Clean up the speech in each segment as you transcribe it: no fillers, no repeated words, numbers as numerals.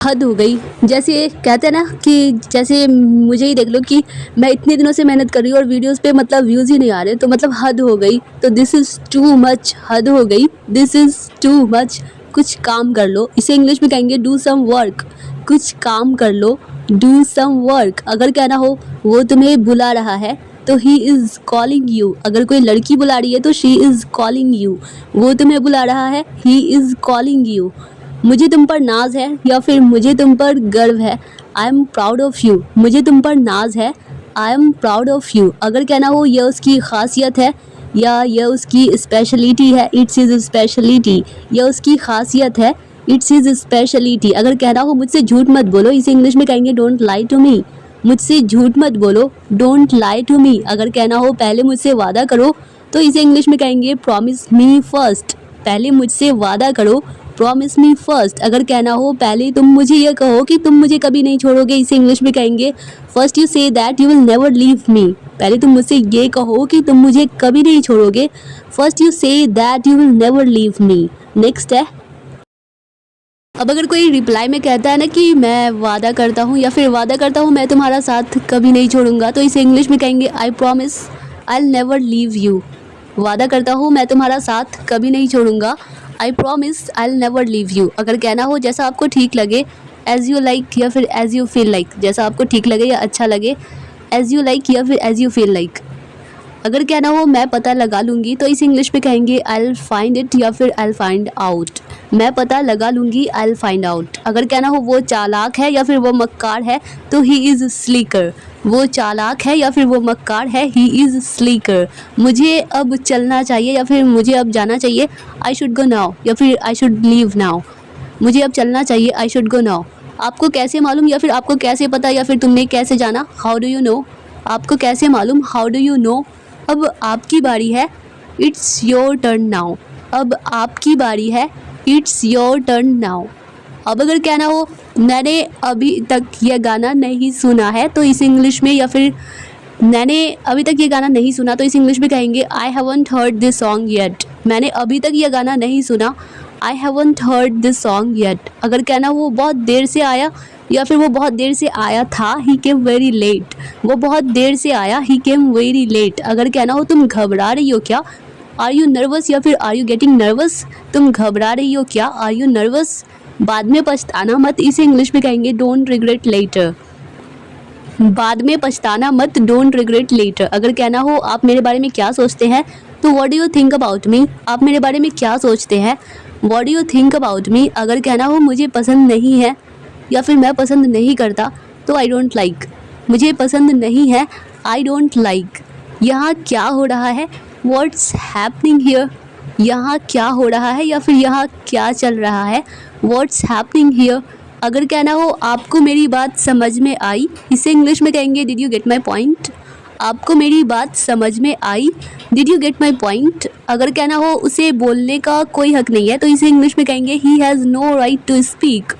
हद हो गई। जैसे कहते हैं ना कि जैसे मुझे ही देख लो कि मैं इतने दिनों से मेहनत कर रही हूँ और वीडियोस पे मतलब व्यूज़ ही नहीं आ रहे, तो मतलब हद हो गई। तो दिस इज़ टू मच, हद हो गई, दिस इज़ टू मच। कुछ काम कर लो, इसे इंग्लिश में कहेंगे डू सम वर्क। कुछ काम कर लो, डू सम वर्क। अगर कहना हो वो तुम्हें बुला रहा है तो ही इज़ कॉलिंग यू। अगर कोई लड़की बुला रही है तो शी इज़ कॉलिंग यू। वो तुम्हें बुला रहा है, ही इज़ कॉलिंग यू। मुझे तुम पर नाज है या फिर मुझे तुम पर गर्व है, I am proud of you. मुझे तुम पर नाज है, I am proud of you. अगर कहना हो यह उसकी खासियत है या यह उसकी स्पेशलिटी है, इट्स इज़ स्पेशलिटी। यह उसकी खासियत है, इट्स इज़ स्पेशलिटी। अगर कहना हो मुझसे झूठ मत बोलो, इसे इंग्लिश में कहेंगे डोंट लाई टू मी। मुझसे झूठ मत बोलो, डोंट लाई टू मी। अगर कहना हो पहले मुझसे वादा करो, तो इसे इंग्लिश में कहेंगे प्रॉमिस मी फर्स्ट। पहले मुझसे वादा करो, प्रॉमिस मी फर्स्ट। अगर कहना हो पहले तुम मुझे यह कहो कि तुम मुझे कभी नहीं छोड़ोगे, इसे इंग्लिश में कहेंगे first you say that you will never leave me. पहले तुम मुझसे ये कहो कि तुम मुझे कभी नहीं छोड़ोगे, first you say that you will never leave me. Next है, अब अगर कोई रिप्लाई में कहता है ना कि मैं वादा करता हूँ या फिर वादा करता हूँ मैं तुम्हारा साथ कभी नहीं छोड़ूंगा, तो इसे इंग्लिश में कहेंगे I promise I will never leave you. वादा करता हूँ मैं तुम्हारा साथ कभी नहीं छोड़ूंगा, I promise I will never leave you. अगर कहना हो जैसा आपको ठीक लगे, एज़ यू लाइक या फिर एज़ यू फील लाइक। जैसा आपको ठीक लगे या अच्छा लगे, एज़ यू लाइक या फिर एज़ यू फील लाइक। अगर कहना हो मैं पता लगा लूँगी, तो इस इंग्लिश में कहेंगे आई विल फाइंड इट या फिर आई विल फाइंड आउट। मैं पता लगा लूँगी, आई विल फाइंड आउट। अगर कहना हो वो चालाक है या फिर वो मक्कार है, तो ही इज़ स्लीकर। वो चालाक है या फिर वो मक्कार है, ही इज़ स्लीकर। मुझे अब चलना चाहिए या फिर मुझे अब जाना चाहिए, आई शुड गो नाउ या फिर आई शुड लीव नाउ। मुझे अब चलना चाहिए, आई शुड गो नाउ। आपको कैसे मालूम या फिर आपको कैसे पता या फिर तुमने कैसे जाना, हाउ डू यू नो। आपको कैसे मालूम, हाउ डू यू नो। अब आपकी बारी है, इट्स योर टर्न नाउ। अब आपकी बारी है, इट्स योर टर्न नाउ। अब अगर कहना हो मैंने अभी तक यह गाना नहीं सुना है, तो इस इंग्लिश में या फिर मैंने अभी तक ये गाना नहीं सुना, तो इस इंग्लिश में कहेंगे I haven't heard this song yet. मैंने अभी तक यह गाना नहीं सुना, I haven't heard this song yet. अगर कहना वो बहुत देर से आया या फिर वो बहुत देर से आया था, ही केम वेरी लेट। वो बहुत देर से आया, ही केम वेरी लेट। अगर कहना हो तुम घबरा रही हो क्या, आर यू नर्वस या फिर आर यू गेटिंग नर्वस। तुम घबरा रही हो क्या, आर यू नर्वस। बाद में पछताना मत, इसे इंग्लिश में कहेंगे डोंट रिग्रेट लेटर। बाद में पछताना मत, डोंट रिग्रेट लेटर। अगर कहना हो आप मेरे बारे में क्या सोचते हैं, तो what do you think about me. आप मेरे बारे में क्या सोचते हैं, what do you think about me. अगर कहना हो मुझे पसंद नहीं है या फिर मैं पसंद नहीं करता, तो आई डोंट लाइक। मुझे पसंद नहीं है, आई डोंट लाइक। यहाँ क्या हो रहा है, व्हाट्स हैपनिंग हियर। यहाँ क्या हो रहा है या फिर यहाँ क्या चल रहा है, व्हाट्स हैपनिंग हियर। अगर कहना हो आपको मेरी बात समझ में आई, इसे इंग्लिश में कहेंगे did you get my point. आपको मेरी बात समझ में आई, did you get my point. अगर कहना हो उसे बोलने का कोई हक नहीं है, तो इसे इंग्लिश में कहेंगे he has no right to speak.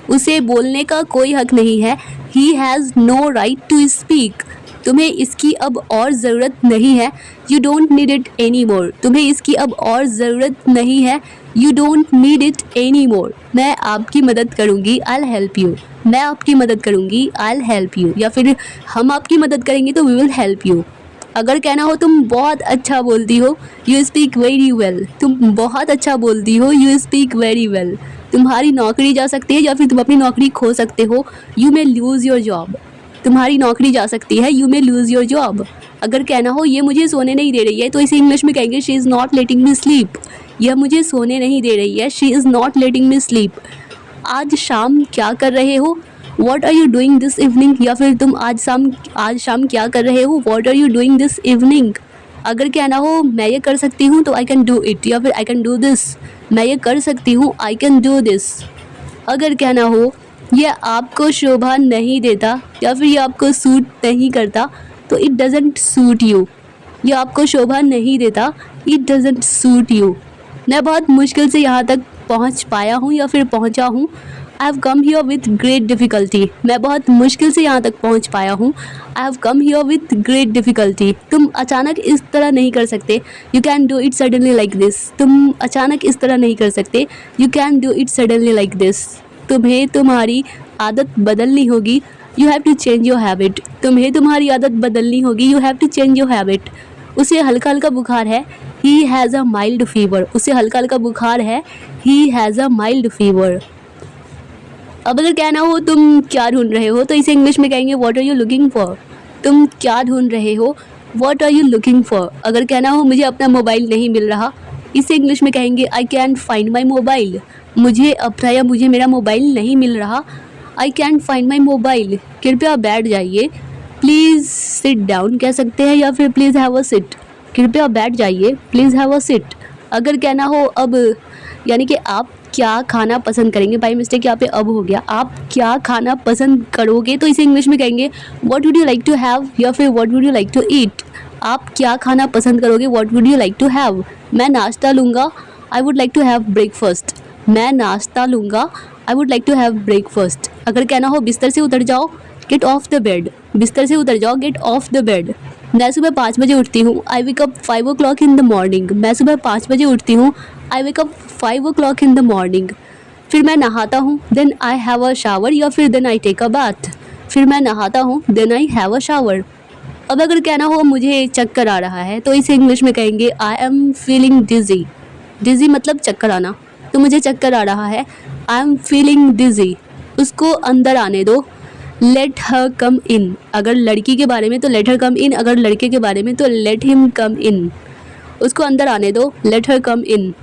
उसे बोलने का कोई हक नहीं है, he has no right to speak. तुम्हें इसकी अब और ज़रूरत नहीं है, you don't need it any more. तुम्हें इसकी अब और ज़रूरत नहीं है, you don't need it any more. मैं आपकी मदद करूँगी, आई विल हेल्प यू। मैं आपकी मदद करूँगी, आई विल हेल्प यू। या फिर हम आपकी मदद करेंगे तो वी विल हेल्प यू। अगर कहना हो तुम बहुत अच्छा बोलती हो, यू स्पीक वेरी वेल। तुम बहुत अच्छा बोलती हो, यू स्पीक वेरी वेल। तुम्हारी नौकरी जा सकती है या फिर तुम अपनी नौकरी खो सकते हो, you may lose your job. तुम्हारी नौकरी जा सकती है, you may lose your job. अगर कहना हो ये मुझे सोने नहीं दे रही है, तो इसे इंग्लिश में कहेंगे she is not letting me sleep. यह मुझे सोने नहीं दे रही है, she is not letting me sleep. आज शाम क्या कर रहे हो, what are you doing this evening. या फिर तुम आज शाम क्या कर रहे हो, what are you doing this evening. अगर कहना हो मैं ये कर सकती हूँ, तो आई कैन डू इट या फिर आई कैन डू दिस। मैं ये कर सकती हूँ, आई कैन डू दिस। अगर कहना हो ये आपको शोभा नहीं देता या फिर ये आपको सूट नहीं करता, तो इट डजेंट सूट यू। ये आपको शोभा नहीं देता, इट डजेंट सूट यू। मैं बहुत मुश्किल से यहाँ तक पहुँच पाया हूँ या फिर पहुँचा हूँ, I have come here with great difficulty. मैं बहुत मुश्किल से यहाँ तक पहुँच पाया हूँ, I have come here with great difficulty. तुम अचानक इस तरह नहीं कर सकते, you can do it suddenly like this. तुम अचानक इस तरह नहीं कर सकते, you can do it suddenly like this. तुम्हें तुम्हारी आदत बदलनी होगी, you have to change your habit. तुम्हें तुम्हारी आदत बदलनी होगी, you have to change your habit. उसे हल्का हल्का बुखार है, he has a mild fever. उसे हल्का हल्का बुखार है, he has a mild fever. अब अगर कहना हो तुम क्या ढूंढ रहे हो, तो इसे इंग्लिश में कहेंगे what are you looking for. तुम क्या ढूंढ रहे हो, what are you looking for. अगर कहना हो मुझे अपना मोबाइल नहीं मिल रहा, इसे इंग्लिश में कहेंगे I can't find my mobile. मुझे अपना या मुझे मेरा मोबाइल नहीं मिल रहा, I can't find my mobile. कृपया बैठ जाइए, प्लीज़ सिट डाउन कह सकते हैं, या फिर प्लीज़ हैव अ सिट। कृपया बैठ जाइए, प्लीज़ हैव अ सिट। अगर कहना हो अब, यानी कि आप क्या खाना पसंद करेंगे, बाई मिस्टेक यहाँ पे अब हो गया, आप क्या खाना पसंद करोगे, तो इसे इंग्लिश में कहेंगे what would you like to have, या फिर what would you like to eat. आप क्या खाना पसंद करोगे, what would you like to have. मैं नाश्ता लूँगा, I would like to have breakfast. मैं नाश्ता लूँगा, I would like to have breakfast. अगर कहना हो बिस्तर से उतर जाओ, गेट ऑफ द बेड। बिस्तर से उतर जाओ, गेट ऑफ द बेड। मैं सुबह 5 बजे उठती हूँ, I wake up 5 o'clock in the morning. मैं सुबह 5 बजे उठती हूँ, I wake up 5 o'clock in the morning. फिर मैं नहाता हूँ, then I have a shower, या फिर then I take a bath. फिर मैं नहाता हूँ, then I have a shower. अब अगर कहना हो मुझे चक्कर आ रहा है, तो इसे इंग्लिश में कहेंगे I am feeling digi. Digi मतलब चक्कर आना, तो मुझे चक्कर आ रहा है, आई एम फीलिंग डिज़ी। उसको अंदर आने दो, लेट हर कम इन। अगर लड़की के बारे में तो लेट हर कम इन, अगर लड़के के बारे में तो लेट हिम कम इन। उसको अंदर आने दो, लेट हर कम इन।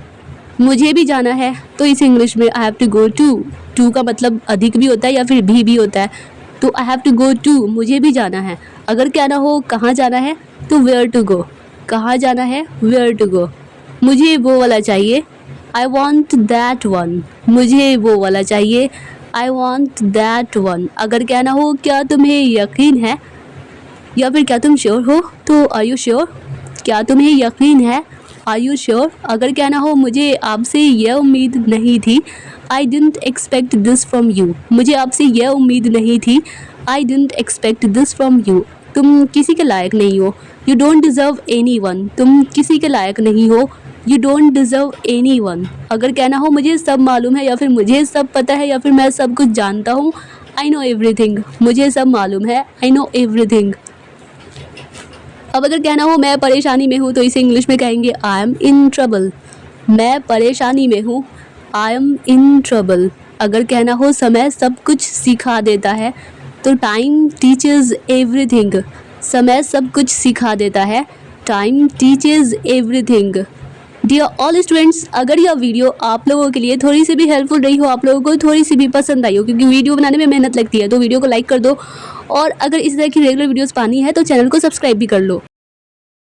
मुझे भी जाना है, तो इस इंग्लिश में I have to go too. Too का मतलब अधिक भी होता है या फिर भी होता है, तो I have to go too, मुझे भी जाना है। अगर कहना हो कहाँ जाना है, तो वेयर टू गो। कहाँ जाना है, वेयर टू गो। मुझे वो वाला चाहिए, आई वॉन्ट दैट वन। मुझे वो वाला चाहिए, आई वॉन्ट दैट वन। अगर कहना हो क्या तुम्हें यकीन है, या फिर क्या तुम श्योर हो, तो आर यू श्योर। क्या तुम्हें यकीन है, आर यू श्योर। अगर कहना हो मुझे आपसे यह उम्मीद नहीं थी, I didn't expect this from you. मुझे आपसे यह उम्मीद नहीं थी, I didn't expect this from you. तुम किसी के लायक नहीं हो, you don't deserve any one. तुम किसी के लायक नहीं हो, you don't deserve any one. अगर कहना हो मुझे सब मालूम है, या फिर मुझे सब पता है, या फिर मैं सब कुछ जानता हूँ, आई नो एवरीथिंग। मुझे सब मालूम है, आई नो एवरीथिंग। अब अगर कहना हो मैं परेशानी में हूँ, तो इसे इंग्लिश में कहेंगे आई एम इन ट्रबल। मैं परेशानी में हूँ, आई एम इन ट्रबल। अगर कहना हो समय सब कुछ सिखा देता है, तो टाइम टीचेस एवरीथिंग। समय सब कुछ सिखा देता है, time teaches everything. Dear all students, अगर यह वीडियो आप लोगों के लिए थोड़ी सी भी हेल्पफुल रही हो, आप लोगों को थोड़ी सी भी पसंद आई हो, क्योंकि वीडियो बनाने में मेहनत लगती है, तो वीडियो को लाइक कर दो। और अगर इस तरह की रेगुलर वीडियोस पानी है, तो चैनल को सब्सक्राइब भी कर लो।